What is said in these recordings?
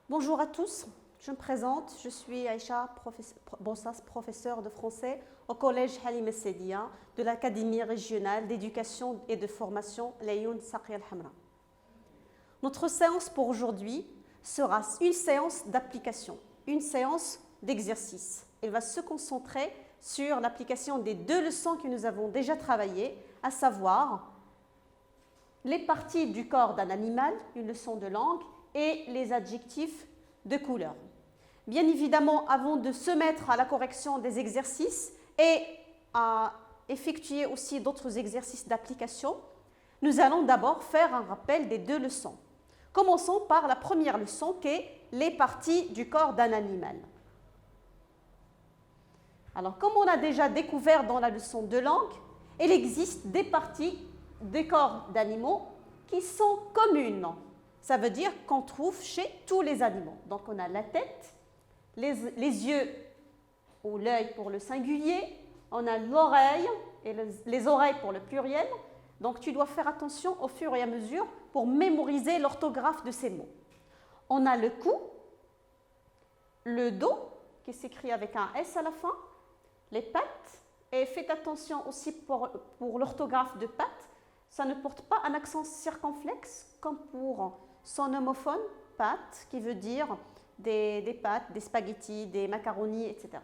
Bonjour à tous, je me présente, je suis Aïcha Bonsas, professeure de français au collège Halim Essediya de l'Académie régionale d'éducation et de formation Layoun Saqi al-Hamra. Notre séance pour aujourd'hui sera une séance d'application, une séance d'exercice. Elle va se concentrer sur l'application des deux leçons que nous avons déjà travaillées, à savoir les parties du corps d'un animal, une leçon de langue, et les adjectifs de couleur. Bien évidemment, avant de se mettre à la correction des exercices et à effectuer aussi d'autres exercices d'application, nous allons d'abord faire un rappel des deux leçons. Commençons par la première leçon qui est les parties du corps d'un animal. Alors, comme on a déjà découvert dans la leçon de langue, il existe des parties des corps d'animaux qui sont communes. Ça veut dire qu'on trouve chez tous les animaux. Donc, on a la tête, les yeux ou l'œil pour le singulier, on a l'oreille et les oreilles pour le pluriel. Donc, tu dois faire attention au fur et à mesure pour mémoriser l'orthographe de ces mots. On a le cou, le dos, qui s'écrit avec un S à la fin, les pattes, et faites attention aussi pour l'orthographe de pattes, ça ne porte pas un accent circonflexe comme pour son homophone, pâtes, qui veut dire des pâtes, des spaghettis, des macaronis, etc.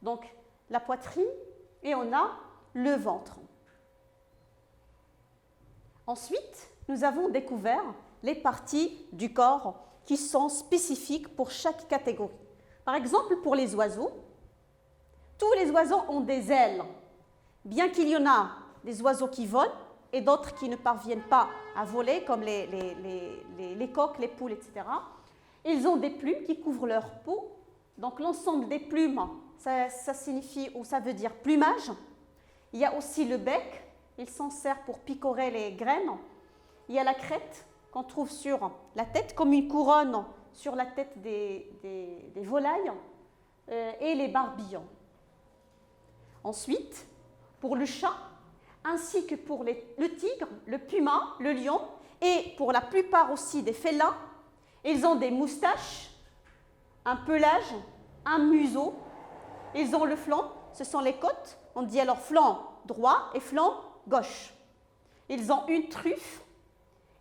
Donc, la poitrine et on a le ventre. Ensuite, nous avons découvert les parties du corps qui sont spécifiques pour chaque catégorie. Par exemple, pour les oiseaux, tous les oiseaux ont des ailes. Bien qu'il y en a des oiseaux qui volent et d'autres qui ne parviennent pas à voler, comme les coqs, les poules, etc. Ils ont des plumes qui couvrent leur peau. Donc l'ensemble des plumes, ça signifie ou ça veut dire plumage. Il y a aussi le bec, il s'en sert pour picorer les graines. Il y a la crête qu'on trouve sur la tête, comme une couronne sur la tête des volailles, et les barbillons. Ensuite, pour le chat, ainsi que pour le tigre, le puma, le lion, et pour la plupart aussi des félins, ils ont des moustaches, un pelage, un museau. Ils ont le flanc, ce sont les côtes, on dit alors flanc droit et flanc gauche. Ils ont une truffe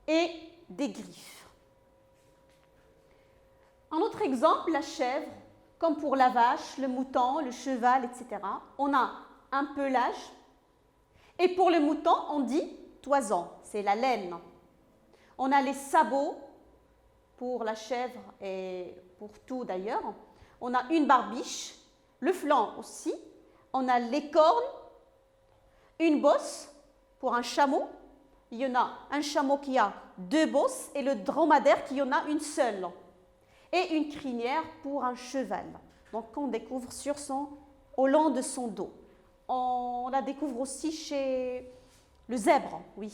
et des griffes. Un autre exemple, la chèvre, comme pour la vache, le mouton, le cheval, etc. On a un pelage. Et pour le mouton, on dit toison, c'est la laine. On a les sabots pour la chèvre et pour tout d'ailleurs. On a une barbiche, le flanc aussi. On a les cornes, une bosse pour un chameau. Il y en a un chameau qui a deux bosses et le dromadaire qui en a une seule. Et une crinière pour un cheval. Donc on découvre au long de son dos. On la découvre aussi chez le zèbre, oui.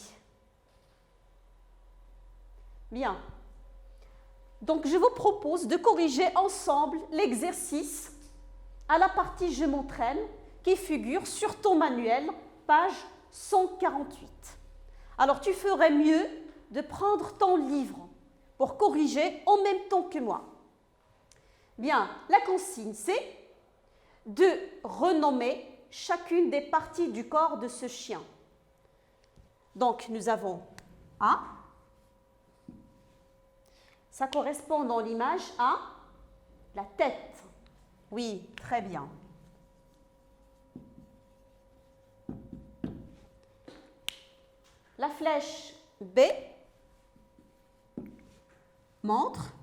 Bien. Donc, je vous propose de corriger ensemble l'exercice à la partie « Je m'entraîne » qui figure sur ton manuel, page 148. Alors, tu ferais mieux de prendre ton livre pour corriger en même temps que moi. Bien, la consigne, c'est de renommer chacune des parties du corps de ce chien. Donc, nous avons A. Ça correspond dans l'image à la tête. Oui, très bien. La flèche B montre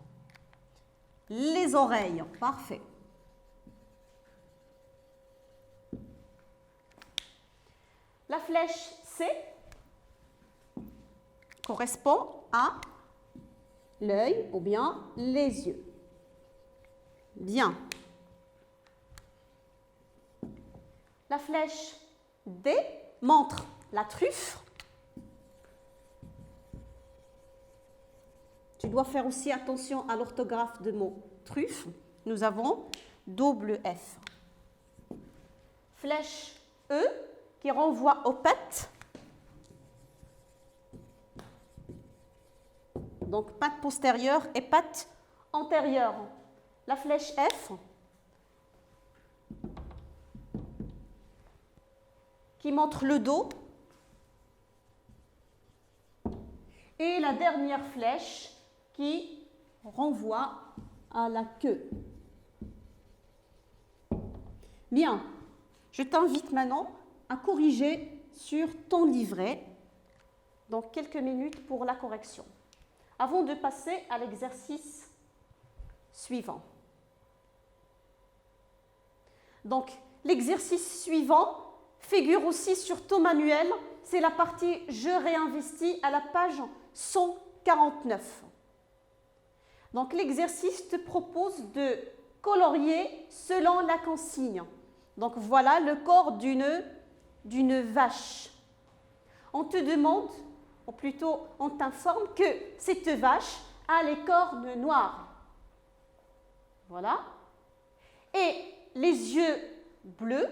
les oreilles. Parfait. La flèche C correspond à l'œil ou bien les yeux. Bien. La flèche D montre la truffe. Tu dois faire aussi attention à l'orthographe de mot truffe. Nous avons double F. Flèche E qui renvoie aux pattes. Donc, patte postérieure et patte antérieure, la flèche F, qui montre le dos, et la dernière flèche qui renvoie à la queue. Bien, je t'invite maintenant à corriger sur ton livret dans quelques minutes pour la correction, avant de passer à l'exercice suivant. Donc, l'exercice suivant figure aussi sur ton manuel, c'est la partie « Je réinvestis » à la page 149. Donc, l'exercice te propose de colorier selon la consigne. Donc, voilà le corps d'une vache. On te demande, ou plutôt on t'informe que cette vache a les cornes noires. Voilà. Et les yeux bleus,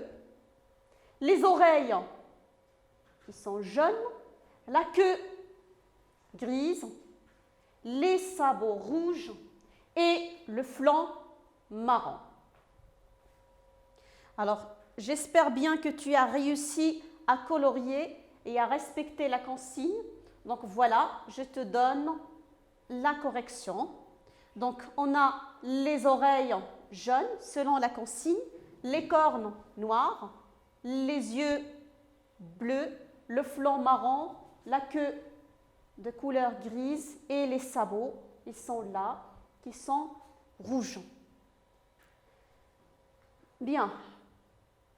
les oreilles qui sont jaunes, la queue grise, les sabots rouges et le flanc marron. Alors, j'espère bien que tu as réussi à colorier et à respecter la consigne. Donc voilà, je te donne la correction. Donc, on a les oreilles jaunes selon la consigne, les cornes noires, les yeux bleus, le flanc marron, la queue de couleur grise et les sabots, ils sont là, qui sont rouges. Bien,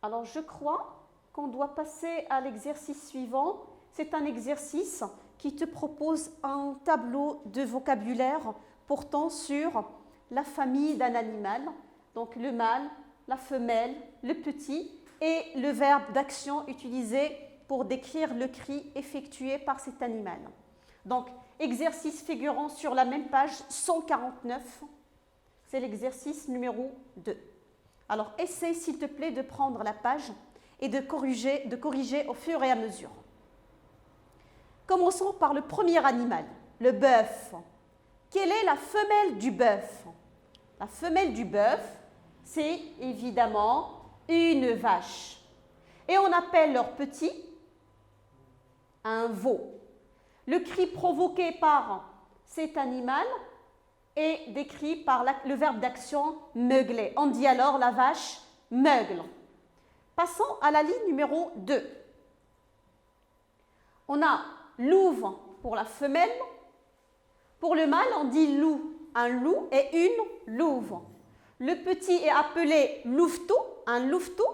alors je crois qu'on doit passer à l'exercice suivant. C'est un exercice qui te propose un tableau de vocabulaire portant sur la famille d'un animal, donc le mâle, la femelle, le petit et le verbe d'action utilisé pour décrire le cri effectué par cet animal. Donc, exercice figurant sur la même page 149, c'est l'exercice numéro 2. Alors, essaye s'il te plaît de prendre la page et de corriger au fur et à mesure. Commençons par le premier animal, le bœuf. Quelle est la femelle du bœuf? La femelle du bœuf, c'est évidemment une vache. Et on appelle leur petit un veau. Le cri provoqué par cet animal est décrit par le verbe d'action meugler. On dit alors la vache meugle. Passons à la ligne numéro 2. On a louve pour la femelle. Pour le mâle, on dit loup. Un loup et une louve. Le petit est appelé louveteau, un louveteau.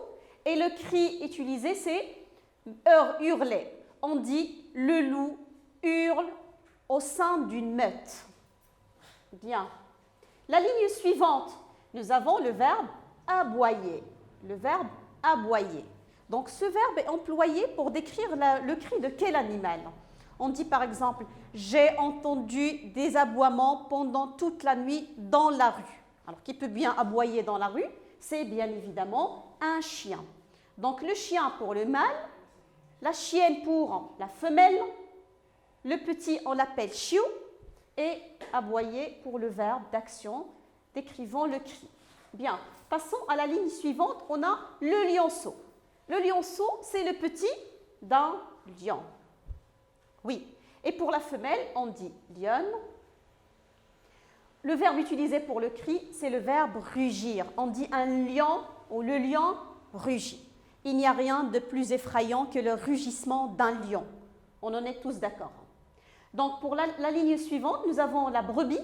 Et le cri utilisé, c'est hurler. On dit le loup hurle au sein d'une meute. Bien. La ligne suivante, nous avons le verbe aboyer. Le verbe aboyer. Donc, ce verbe est employé pour décrire le cri de quel animal? On dit par exemple, j'ai entendu des aboiements pendant toute la nuit dans la rue. Alors, qui peut bien aboyer dans la rue? C'est bien évidemment un chien. Donc, le chien pour le mâle, la chienne pour la femelle, le petit, on l'appelle chiou, et aboyer pour le verbe d'action décrivant le cri. Bien, passons à la ligne suivante, on a le lionceau. Le lionceau, c'est le petit d'un lion. Oui, et pour la femelle, on dit lionne. Le verbe utilisé pour le cri, c'est le verbe rugir. On dit un lion ou le lion rugit. Il n'y a rien de plus effrayant que le rugissement d'un lion. On en est tous d'accord. Donc, pour la ligne suivante, nous avons la brebis.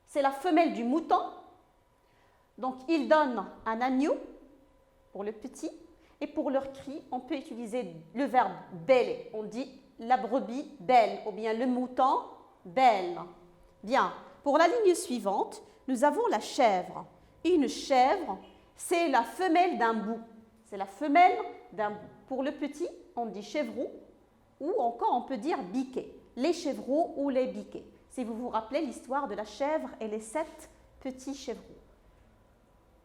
C'est la femelle du mouton. Donc, ils donnent un agneau pour le petit. Et pour leur cri, on peut utiliser le verbe bêler. On dit la brebis belle ou bien le mouton belle. Bien. Pour la ligne suivante, nous avons la chèvre. Une chèvre, c'est la femelle d'un bouc. C'est la femelle d'un bouc. Pour le petit, on dit chevreau ou encore on peut dire biquet. Les chevreaux ou les biquets. Si vous vous rappelez l'histoire de la chèvre et les 7 petits chevreaux.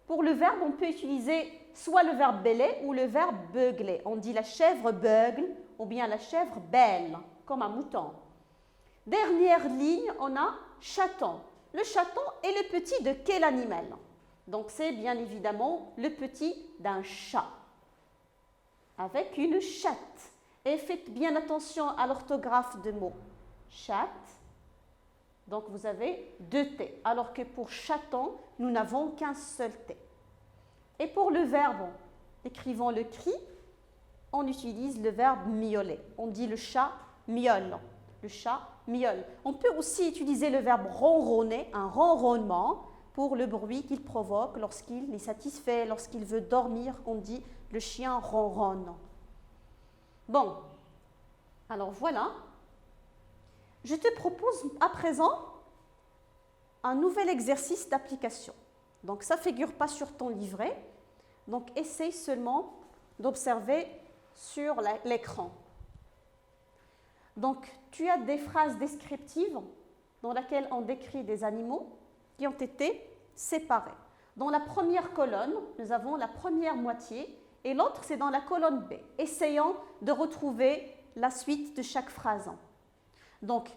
Pour le verbe, on peut utiliser soit le verbe bêler ou le verbe beugler. On dit la chèvre beugle ou bien la chèvre belle, comme un mouton. Dernière ligne, on a chaton. le chaton est le petit de quel animal? Donc c'est bien évidemment le petit d'un chat, avec une chatte. Et faites bien attention à l'orthographe de mots. Chatte, donc vous avez 2 T, alors que pour chaton, nous n'avons qu'un seul T. Et pour le verbe, écrivant le cri, on utilise le verbe miauler. On dit le chat miaule. Le chat miaule. On peut aussi utiliser le verbe ronronner, un ronronnement, pour le bruit qu'il provoque lorsqu'il est satisfait, lorsqu'il veut dormir. On dit le chien ronronne. Bon, alors voilà. Je te propose à présent un nouvel exercice d'application. Donc ça ne figure pas sur ton livret. Donc essaye seulement d'observer sur l'écran. Donc tu as des phrases descriptives dans lesquelles on décrit des animaux qui ont été séparés. Dans la première colonne, nous avons la première moitié et l'autre c'est dans la colonne B. Essayons de retrouver la suite de chaque phrase. Donc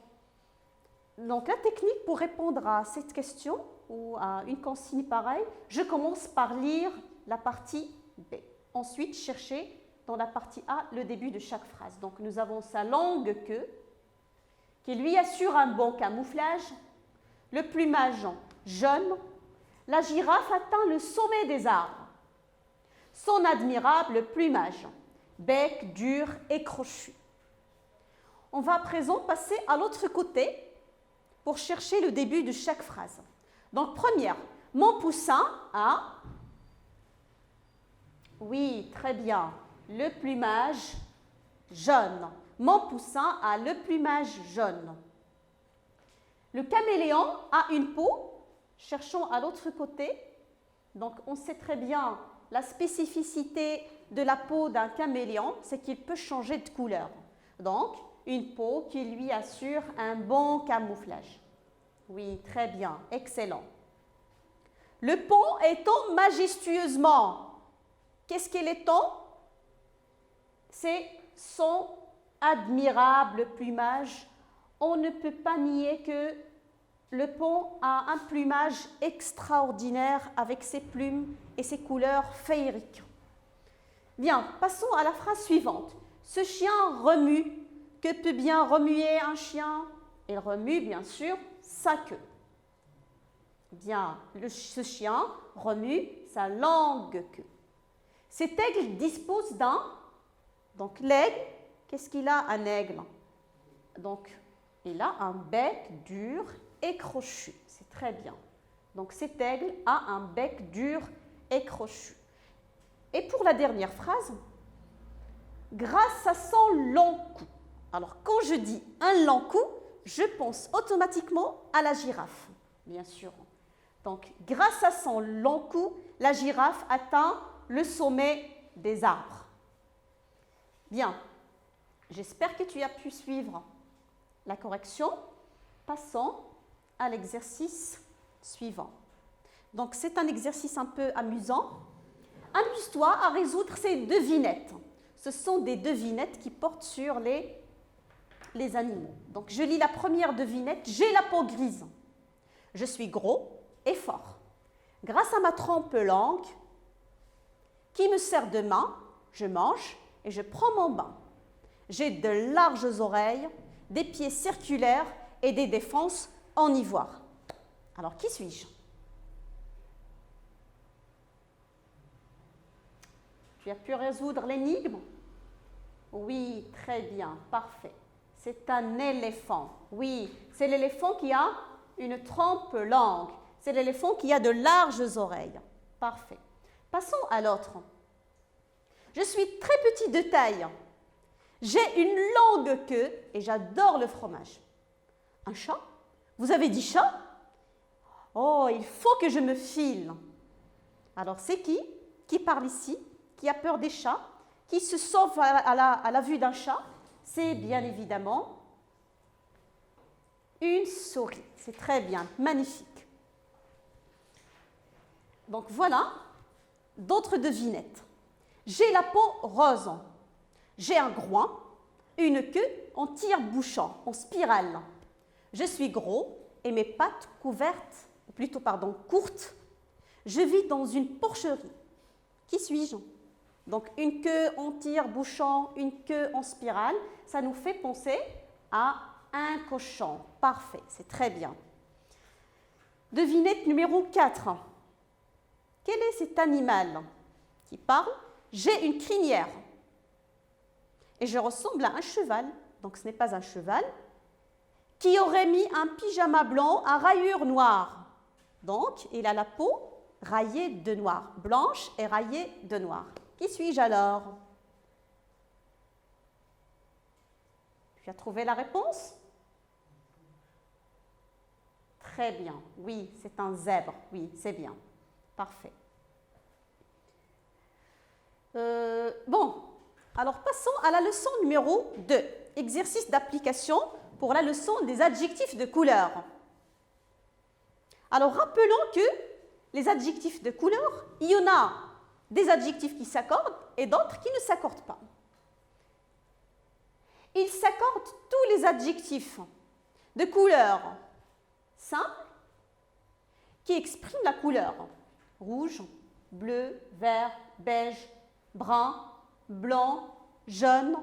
la technique pour répondre à cette question ou à une consigne pareille, je commence par lire la partie B. Ensuite, chercher dans la partie A le début de chaque phrase. Donc nous avons sa longue queue qui lui assure un bon camouflage, le plumage jaune, la girafe atteint le sommet des arbres, son admirable plumage, bec dur et crochu. On va à présent passer à l'autre côté pour chercher le début de chaque phrase. Donc, première, mon poussin a, oui, très bien, le plumage jaune. Mon poussin a le plumage jaune. Le caméléon a une peau, cherchons à l'autre côté. Donc, on sait très bien la spécificité de la peau d'un caméléon, c'est qu'il peut changer de couleur. Donc, une peau qui lui assure un bon camouflage. Oui, très bien, excellent. Le pont étend majestueusement. Qu'est-ce qu'il étend? C'est son admirable plumage. On ne peut pas nier que le pont a un plumage extraordinaire avec ses plumes et ses couleurs féeriques. Bien, passons à la phrase suivante. Ce chien remue. Que peut bien remuer un chien? Il remue, bien sûr, sa queue. Bien, ce chien remue sa longue queue. Cet aigle dispose d'un... Donc, l'aigle, qu'est-ce qu'il a, un aigle? Donc, il a un bec dur et crochu. C'est très bien. Donc, cet aigle a un bec dur et crochu. Et pour la dernière phrase, grâce à son long cou. Alors, quand je dis un long cou, je pense automatiquement à la girafe, bien sûr. Donc, grâce à son long cou, la girafe atteint le sommet des arbres. Bien, j'espère que tu as pu suivre la correction. Passons à l'exercice suivant. Donc, c'est un exercice un peu amusant. Amuse-toi à résoudre ces devinettes. Ce sont des devinettes qui portent sur les animaux. Donc, je lis la première devinette. J'ai la peau grise. Je suis gros et fort. Grâce à ma trempe longue, qui me sert de main, je mange et je prends mon bain. J'ai de larges oreilles, des pieds circulaires et des défenses en ivoire. Alors, qui suis-je? Tu as pu résoudre l'énigme? Oui, très bien, parfait. C'est un éléphant. Oui, c'est l'éléphant qui a une trempe longue. C'est l'éléphant qui a de larges oreilles. Parfait. Passons à l'autre. Je suis très petit de taille. J'ai une longue queue et j'adore le fromage. Un chat? Vous avez dit chat? Oh, il faut que je me file. Alors, c'est qui parle ici? Qui a peur des chats? Qui se sauve à la vue d'un chat? C'est bien évidemment une souris. C'est très bien, magnifique. Donc voilà, d'autres devinettes. J'ai la peau rose. J'ai un groin, une queue en tire-bouchon, en spirale. Je suis gros et mes pattes couvertes, ou plutôt, pardon, courtes. Je vis dans une porcherie. Qui suis-je? Donc, une queue en tire-bouchon, une queue en spirale, ça nous fait penser à un cochon. Parfait, c'est très bien. Devinette numéro 4. Quel est cet animal qui parle? J'ai une crinière et je ressemble à un cheval. Donc, ce n'est pas un cheval. Qui aurait mis un pyjama blanc à rayures noires. Donc, il a la peau rayée de noir, blanche et rayée de noir. Qui suis-je alors? Tu as trouvé la réponse? Très bien. Oui, c'est un zèbre. Oui, c'est bien. Parfait. Bon, alors passons à la leçon numéro 2. Exercice d'application pour la leçon des adjectifs de couleur. Alors, rappelons que les adjectifs de couleur, il y en a des adjectifs qui s'accordent et d'autres qui ne s'accordent pas. Il s'accorde tous les adjectifs de couleur simple qui expriment la couleur. Rouge, bleu, vert, beige, brun, blanc, jaune,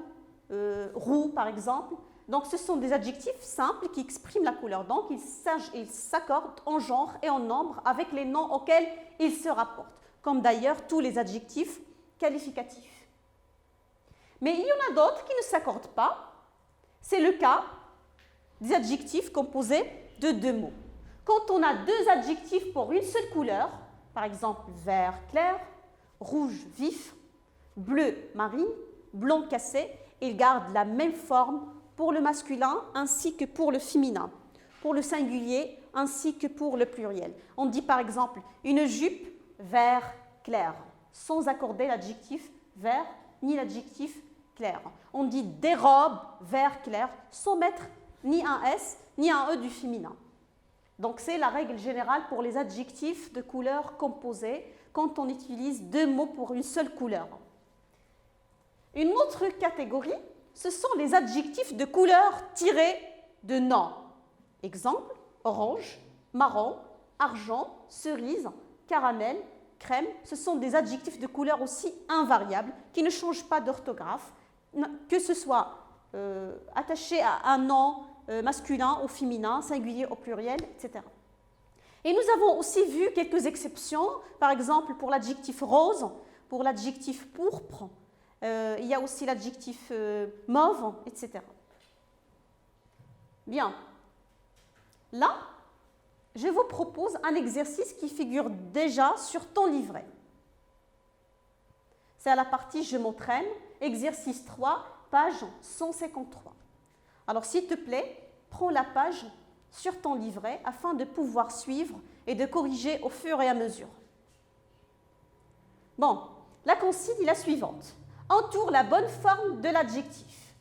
roux par exemple. Donc ce sont des adjectifs simples qui expriment la couleur. Donc ils s'accordent en genre et en nombre avec les noms auxquels ils se rapportent, comme d'ailleurs tous les adjectifs qualificatifs. Mais il y en a d'autres qui ne s'accordent pas. C'est le cas des adjectifs composés de deux mots. Quand on a deux adjectifs pour une seule couleur, par exemple vert clair, rouge vif, bleu marine, blanc cassé, ils gardent la même forme pour le masculin ainsi que pour le féminin, pour le singulier ainsi que pour le pluriel. On dit par exemple une jupe vert clair, sans accorder l'adjectif vert ni l'adjectif clair. On dit des robes vert clair, sans mettre ni un S ni un E du féminin. Donc c'est la règle générale pour les adjectifs de couleur composés quand on utilise deux mots pour une seule couleur. Une autre catégorie, ce sont les adjectifs de couleur tirés de noms. Exemple, orange, marron, argent, cerise, caramel, crème. Ce sont des adjectifs de couleur aussi invariables qui ne changent pas d'orthographe, que ce soit attaché à un nom masculin ou féminin, singulier au pluriel, etc. Et nous avons aussi vu quelques exceptions, par exemple pour l'adjectif rose, pour l'adjectif pourpre, il y a aussi l'adjectif mauve, etc. Bien. Là, je vous propose un exercice qui figure déjà sur ton livret. C'est à la partie « Je m'entraîne », exercice 3, page 153. Alors, s'il te plaît, prends la page sur ton livret afin de pouvoir suivre et de corriger au fur et à mesure. Bon, la consigne est la suivante. Entoure la bonne forme de l'adjectif.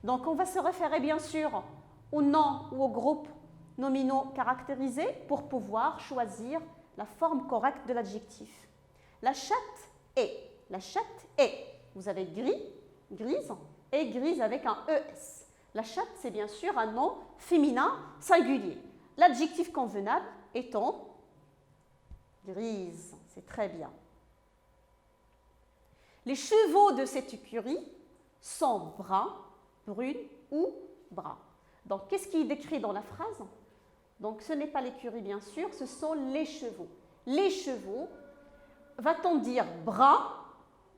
Donc, on va se référer bien sûr au nom ou au groupe nominaux caractérisés pour pouvoir choisir la forme correcte de l'adjectif. La chatte est. La chatte est. Vous avez gris, grise et grise avec un ES. La chatte, c'est bien sûr un nom féminin singulier. L'adjectif convenable étant grise. C'est très bien. Les chevaux de cette écurie sont bruns, brunes ou bruns. Donc, qu'est-ce qui est décrit dans la phrase? Donc, ce n'est pas l'écurie, bien sûr, ce sont les chevaux. Les chevaux, va-t-on dire brun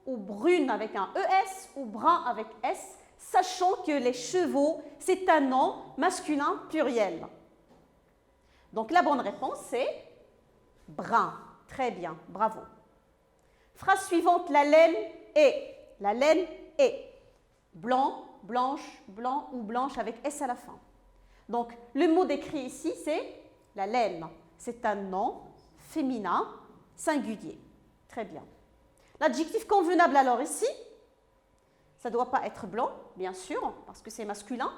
ou brune avec un ES ou brun avec S, sachant que les chevaux, c'est un nom masculin pluriel. Donc, la bonne réponse, c'est brun. Très bien, bravo. Phrase suivante, la laine est. La laine est. Blanc, blanche, blanc ou blanche avec S à la fin. Donc, le mot décrit ici, c'est la laine. C'est un nom féminin singulier. Très bien. L'adjectif convenable alors ici, ça ne doit pas être blanc, bien sûr, parce que c'est masculin.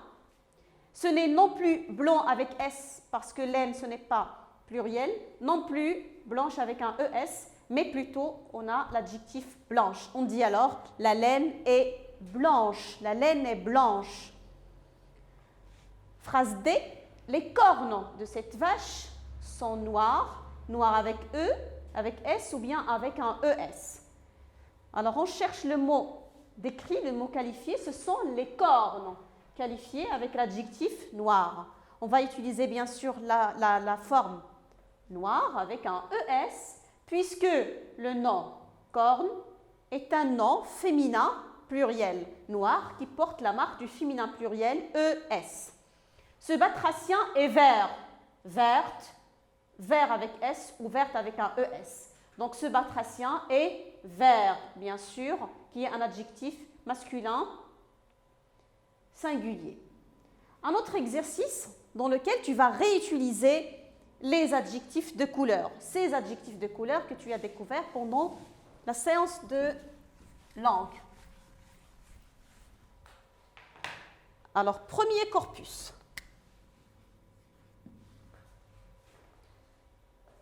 Ce n'est non plus blanc avec S, parce que laine, ce n'est pas pluriel. Non plus blanche avec un ES, mais plutôt on a l'adjectif blanche. On dit alors la laine est blanche. La laine est blanche. Phrase D. les cornes de cette vache sont noires, noires avec E, avec S ou bien avec un ES. Alors, on cherche le mot décrit, le mot qualifié, ce sont les cornes qualifiées avec l'adjectif noir. On va utiliser bien sûr la forme noir avec un ES, puisque le nom corne est un nom féminin pluriel noir qui porte la marque du féminin pluriel ES. Ce batracien est vert, verte, vert avec S ou verte avec un ES. Donc ce batracien est vert, bien sûr, qui est un adjectif masculin singulier. Un autre exercice dans lequel tu vas réutiliser les adjectifs de couleur. Ces adjectifs de couleur que tu as découverts pendant la séance de langue. Alors, premier corpus.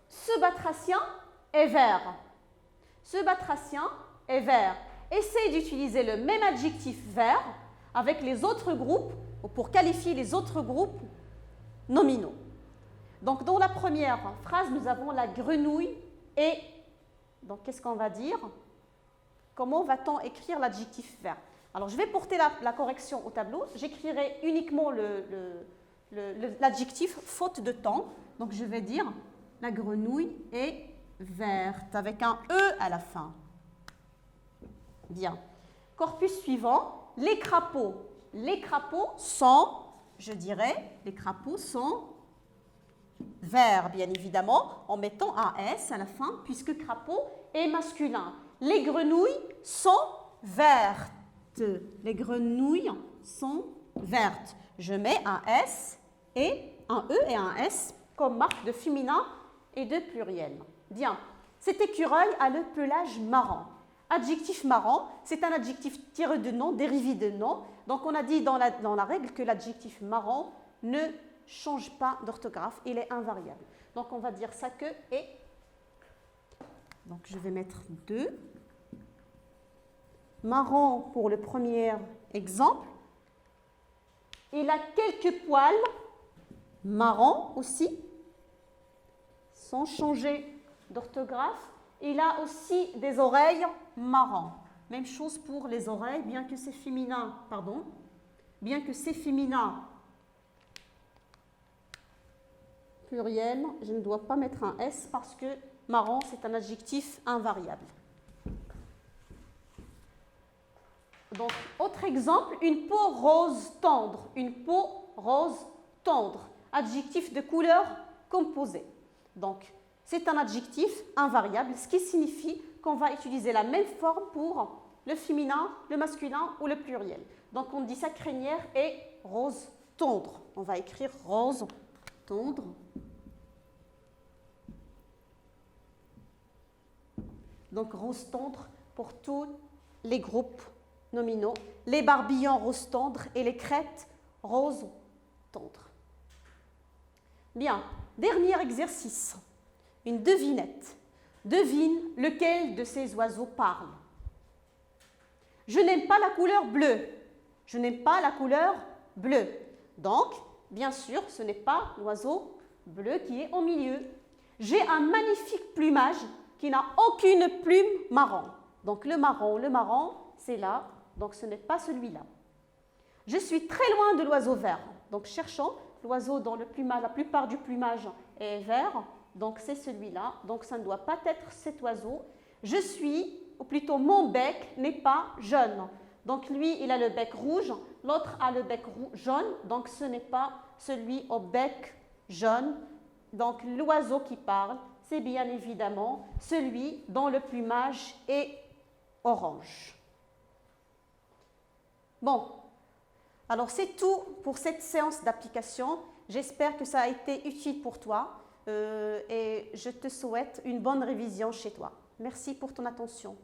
Ce batracien est vert. Ce batracien est vert. Essaye d'utiliser le même adjectif vert avec les autres groupes ou pour qualifier les autres groupes nominaux. Donc, dans la première phrase, nous avons la grenouille et... Donc, qu'est-ce qu'on va dire? Comment va-t-on écrire l'adjectif vert? Alors, je vais porter la correction au tableau. J'écrirai uniquement l'adjectif faute de temps. Donc, je vais dire la grenouille est verte avec un E à la fin. Bien. Corpus suivant, les crapauds. Les crapauds sont, je dirais, les crapauds sont verts, bien évidemment, en mettant un S à la fin, puisque crapaud est masculin. Les grenouilles sont vertes. Les grenouilles sont vertes. Je mets un S et un E et un S comme marque de féminin et de pluriel. Bien. Cet écureuil a le pelage marron. Adjectif marron, c'est un adjectif tiré de nom, dérivé de nom. Donc, on a dit dans la règle que l'adjectif marron ne change pas d'orthographe, il est invariable. Donc, on va dire ça que et. Donc, je vais mettre 2. Marron pour le premier exemple. Il a quelques poils marron aussi, sans changer d'orthographe. Il a aussi des oreilles marron. Même chose pour les oreilles, bien que c'est féminin, pluriel, je ne dois pas mettre un S parce que marron, c'est un adjectif invariable. Donc, autre exemple, une peau rose tendre. Une peau rose tendre. Adjectif de couleur composée. Donc, c'est un adjectif invariable, ce qui signifie qu'on va utiliser la même forme pour le féminin, le masculin ou le pluriel. Donc, on dit sa crinière est rose tendre. On va écrire rose tendre. Donc, rose tendre pour tous les groupes nominaux. Les barbillons rose tendre et les crêtes rose tendre. Bien, dernier exercice. Une devinette. Devine lequel de ces oiseaux parle. Je n'aime pas la couleur bleue. Je n'aime pas la couleur bleue. Donc, bien sûr, ce n'est pas l'oiseau bleu qui est au milieu. J'ai un magnifique plumage qui n'a aucune plume marron. Donc, le marron, c'est là. Donc, ce n'est pas celui-là. Je suis très loin de l'oiseau vert. Donc, cherchons l'oiseau dont le plumage, la plupart du plumage est vert. Donc, c'est celui-là. Donc, ça ne doit pas être cet oiseau. Je suis, ou plutôt mon bec n'est pas jaune. Donc, lui, il a le bec rouge. L'autre a le bec jaune. Donc, ce n'est pas celui au bec jaune. Donc, l'oiseau qui parle, c'est bien évidemment celui dont le plumage est orange. Bon, alors c'est tout pour cette séance d'application. J'espère que ça a été utile pour toi et je te souhaite une bonne révision chez toi. Merci pour ton attention.